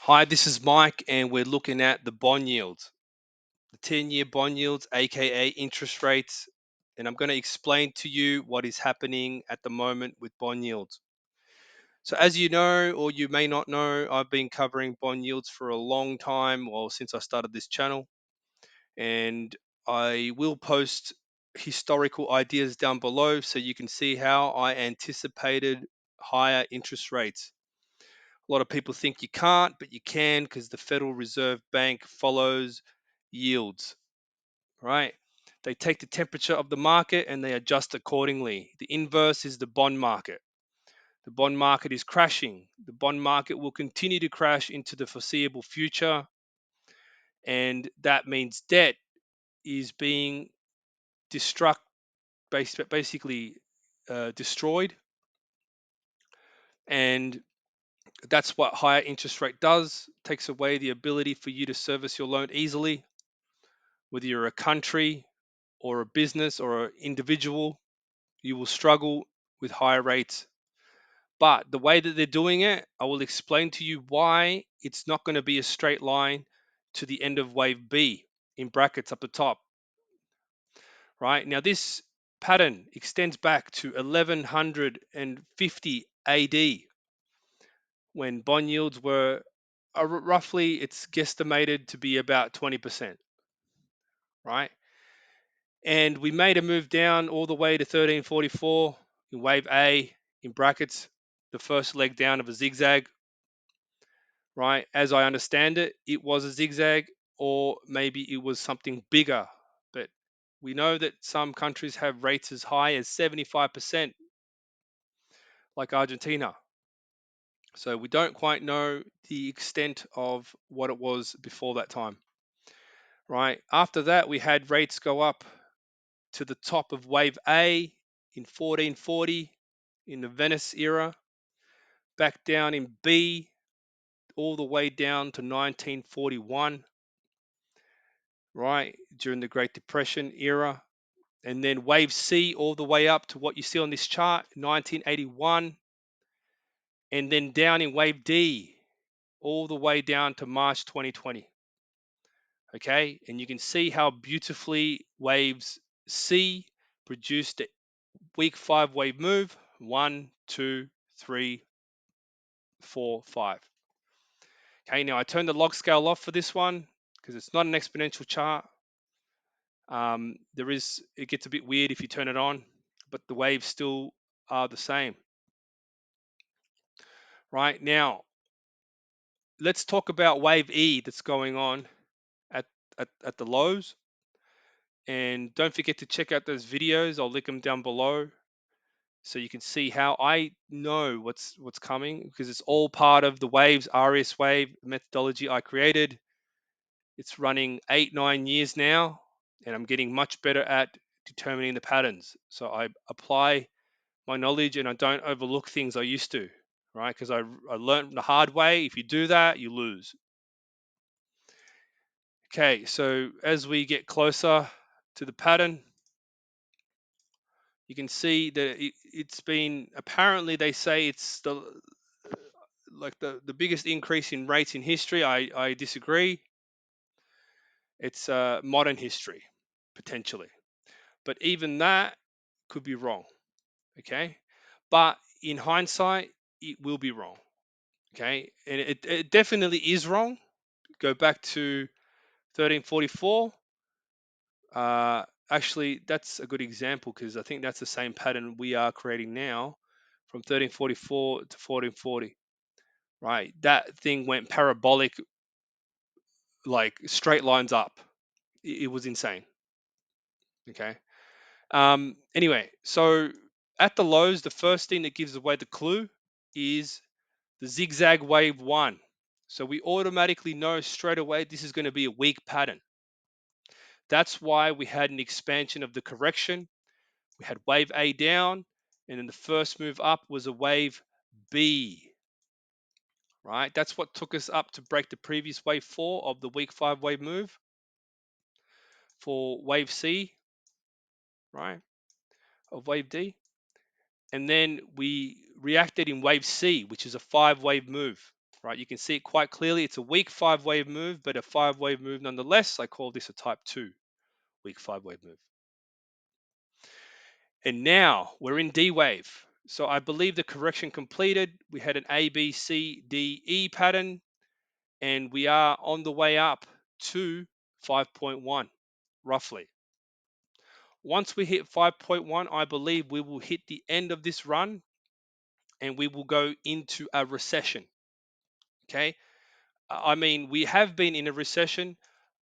Hi, this is Mike, and we're looking at the bond yields, the 10-year bond yields, aka interest rates. And I'm going to explain to you what is happening at the moment with bond yields. So, as you know, or you may not know, I've been covering bond yields for a long time, well, since I started this channel. And I will post historical ideas down below so you can see how I anticipated higher interest rates. A lot of people think you can't, but you can because the Federal Reserve Bank follows yields, right? They take the temperature of the market and they adjust accordingly. The inverse is the bond market. The bond market is crashing. The bond market will continue to crash into the foreseeable future. And that means debt is being destruct, basically destroyed. And that's what higher interest rate does. Takes away the ability for you to service your loan easily, whether you're a country or a business or an individual, you will struggle with higher rates. But the way that they're doing it, I will explain to you why it's not going to be a straight line to the end of wave B in brackets up the top. Right now, this pattern extends back to 1150 AD when bond yields were roughly, it's guesstimated to be about 20%, right? And we made a move down all the way to 1344 in wave A in brackets, the first leg down of a zigzag, right? As I understand it, it was a zigzag, or maybe it was something bigger. But we know that some countries have rates as high as 75%, like Argentina. So we don't quite know the extent of what it was before that time, right? After that, we had rates go up to the top of wave A in 1440 in the Venice era, back down in B all the way down to 1941, right, during the Great Depression era. And then wave C all the way up to what you see on this chart, 1981. And then down in wave D all the way down to March 2020. Okay, and you can see how beautifully waves C produced a week 5 wave move. 1, 2, 3, 4, 5. Okay, now I turned the log scale off for this one because it's not an exponential chart. It gets a bit weird if you turn it on, but the waves still are the same. Right now, let's talk about wave E that's going on at, at the lows. And don't forget to check out those videos. I'll link them down below so you can see how I know what's coming, because it's all part of the waves RS wave methodology I created. It's running 8-9 years now, and I'm getting much better at determining the patterns. So I apply my knowledge and I don't overlook things I used to, right? Because I learned the hard way. If you do that, you lose. Okay, so as we get closer to the pattern, you can see that it's been, apparently they say it's the biggest increase in rates in history. I disagree. It's modern history, potentially. But even that could be wrong, okay? But in hindsight, it will be wrong, okay? And it definitely is wrong. Go back to 1344. Actually, that's a good example because I think that's the same pattern we are creating now from 1344 to 1440, right? That thing went parabolic, like straight lines up. It was insane, okay? Anyway, so at the lows, the first thing that gives away the clue is the zigzag wave 1. So we automatically know straight away this is going to be a weak pattern. That's why we had an expansion of the correction. We had wave A down, and then the first move up was a wave B, right? That's what took us up to break the previous wave 4 of the week 5 wave move for wave C, right, of wave D. And then we reacted in wave C, which is a 5 wave move. right? You can see it quite clearly. It's a weak 5-wave move, but a 5-wave move nonetheless. I call this a type 2 weak 5-wave move. And now we're in D wave. So I believe the correction completed. We had an A, B, C, D, E pattern, and we are on the way up to 5.1, roughly. Once we hit 5.1, I believe we will hit the end of this run and we will go into a recession. Okay. I mean, we have been in a recession,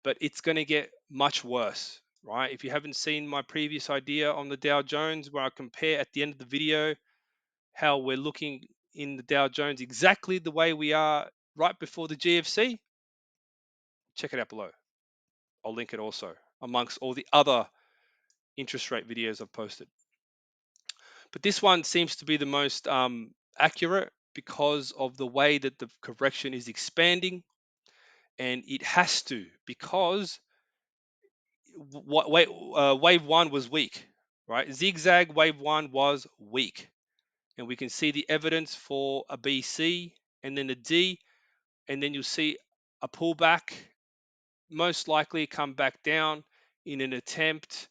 but it's going to get much worse, right? If you haven't seen my previous idea on the Dow Jones, where I compare at the end of the video how we're looking in the Dow Jones exactly the way we are right before the GFC, check it out below. I'll link it also amongst all the other interest rate videos I've posted. But this one seems to be the most accurate because of the way that the correction is expanding, and it has to, because wave one was weak, right? Zigzag wave one was weak, and we can see the evidence for a BC and then a D, and then you'll see a pullback, most likely come back down in an attempt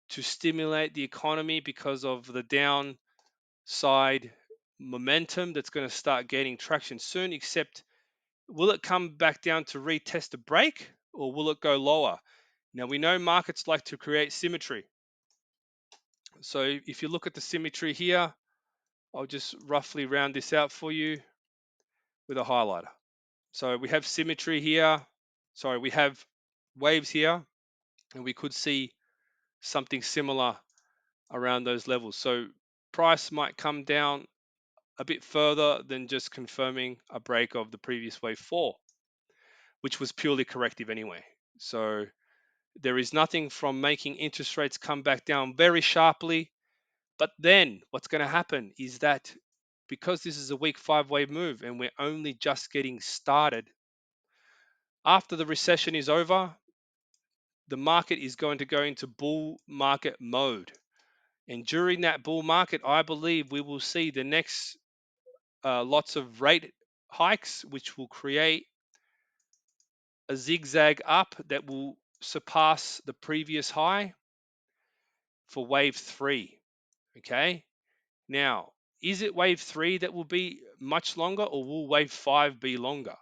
to stimulate the economy because of the downside momentum that's going to start gaining traction soon. Except, will it come back down to retest a break, or will it go lower? Now, we know markets like to create symmetry. So if you look at the symmetry here, I'll just roughly round this out for you with a highlighter. So we have symmetry here. Sorry, we have waves here, and we could see something similar around those levels. So price might come down a bit further than just confirming a break of the previous wave 4, which was purely corrective anyway. So there is nothing from making interest rates come back down very sharply. But then what's going to happen is that because this is a weak 5-wave move and we're only just getting started, after the recession is over, the market is going to go into bull market mode. And during that bull market, I believe we will see the next lots of rate hikes, which will create a zigzag up that will surpass the previous high for wave 3. Okay. Now, is it wave 3 that will be much longer, or will wave 5 be longer?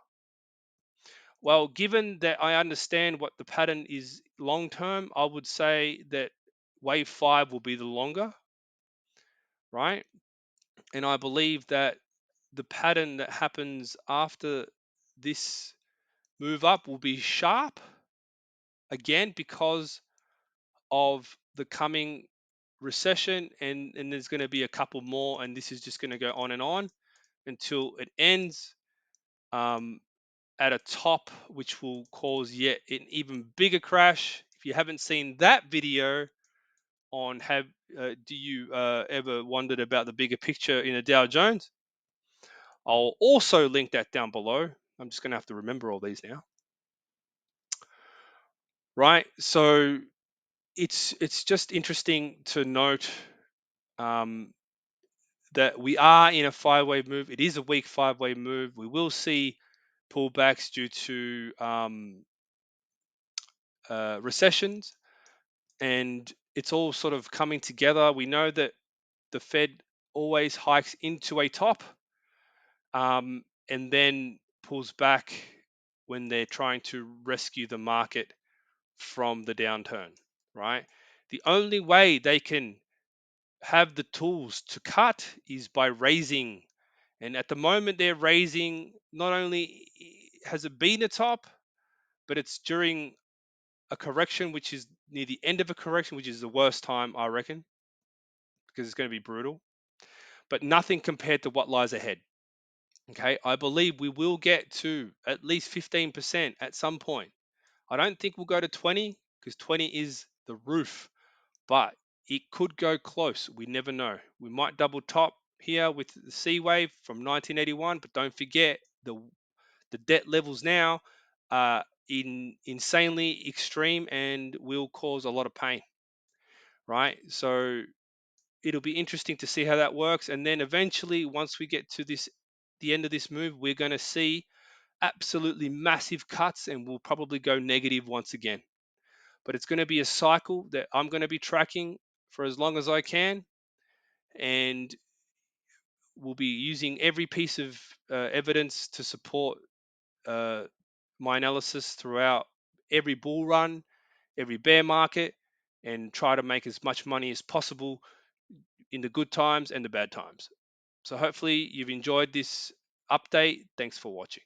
Well, given that I understand what the pattern is long term, I would say that wave 5 will be the longer, right? And I believe that the pattern that happens after this move up will be sharp again because of the coming recession, and there's going to be a couple more, and this is just going to go on until it ends at a top, which will cause yet an even bigger crash. If you haven't seen that video on do you ever wondered about the bigger picture in the Dow Jones, I'll also link that down below. I'm just going to have to remember all these now. Right, so it's just interesting to note that we are in a 5-wave move. It is a weak 5-wave move. We will see pullbacks due to recessions, and it's all sort of coming together. We know that the Fed always hikes into a top and then pulls back when they're trying to rescue the market from the downturn, right? The only way they can have the tools to cut is by raising. And at the moment, they're raising. Not only has it been a top, but it's during a correction, which is near the end of a correction, which is the worst time, I reckon, because it's going to be brutal. But nothing compared to what lies ahead. Okay, I believe we will get to at least 15% at some point. I don't think we'll go to 20 because 20 is the roof, but it could go close. We never know. We might double top here with the C wave from 1981, but don't forget the debt levels now are insanely extreme and will cause a lot of pain, right? So it'll be interesting to see how that works. And then eventually, once we get to this the end of this move, we're going to see absolutely massive cuts and we'll probably go negative once again. But it's going to be a cycle that I'm going to be tracking for as long as I can. And we'll be using every piece of evidence to support uh, my analysis throughout every bull run, every bear market, and try to make as much money as possible in the good times and the bad times. So hopefully you've enjoyed this update. Thanks for watching.